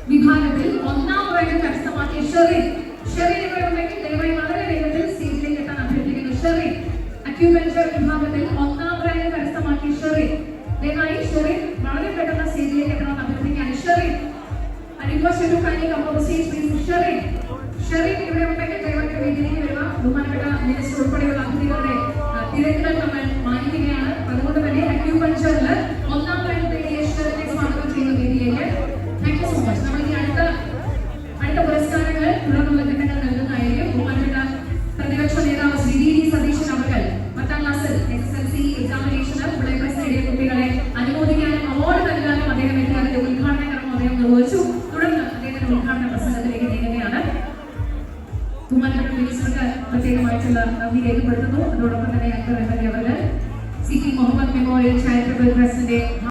വിഭാഗത്തിൽ ഒന്നാം റാങ്ക് കരസ്ഥമാക്കിയ ഷെറിൻ ഇവിടെ ഉണ്ടെങ്കിൽ ദയവായി വളരെ വേഗത്തിൽ സ്റ്റേജിലേക്ക് എത്താൻ അഭ്യർത്ഥിക്കുന്നു. ഷെറിൻ അക്യുപഞ്ചർ വിഭാഗത്തിൽ ഒന്നാം റാങ്ക് കരസ്ഥമാക്കിയ ഷെറിൻ ദയവായി ഷെറിൻ വളരെ പെട്ടെന്ന് സ്റ്റേജിലേക്ക് എത്തണമെന്ന് അഭ്യർത്ഥിക്കുകയാണ്. ഷെറിൻ ഇവിടെ ഉണ്ടെങ്കിൽ ദയവായി വേദിയിലേക്ക് വരിക. ബഹുമാനപ്പെട്ട മിനിസ്റ്റർ ഉൾപ്പെടെയുള്ള അതിഥികളുടെ തിരക്കുകൾ നമ്മൾ മാനിക്കുകയാണ്. അതുകൊണ്ട് തന്നെ അക്യുപഞ്ചറിൽ ഒന്നാം റാങ്ക് നേടിയ ഷെറിനെ സ്വാഗതം ചെയ്യുന്ന വേദിയിലേക്ക്. Thank you so much. നമ്മൾ ഇനി അടുത്ത പുരസ്കാരങ്ങൾ തുടർന്നുള്ള ഘട്ടങ്ങൾ നൽകുന്നതായിരിക്കും. ബഹുമാനപ്പെട്ട പ്രതിപക്ഷ നേതാവ് ശ്രീ വി ഡി സതീശൻ അവർ 10ാം ക്ലാസ്സിൽ SSLC എക്സാമിനേഷന് ഫുൾ A+ നേടിയ കുട്ടികളെ അനുമോദിക്കാനും അവാർഡ് നൽകാനും അദ്ദേഹം എത്തി. അതിന്റെ ഉദ്ഘാടന കർമ്മം അദ്ദേഹം നിർവഹിച്ചു. തുടർന്ന് അദ്ദേഹത്തിന്റെ ഉദ്ഘാടന പ്രസംഗത്തിലേക്ക് നീങ്ങുകയാണ്. ബഹുമാനപ്പെട്ട മിനിസ്റ്റർക്ക് പ്രത്യേകമായിട്ടുള്ള നന്ദി രേഖപ്പെടുത്തുന്നു. അതോടൊപ്പം തന്നെ അക്ബർ MLA അവർ CP മുഹമ്മദ് മെമ്മോറിയൽ ചാരിറ്റബിൾ ട്രസ്റ്റിന്റെ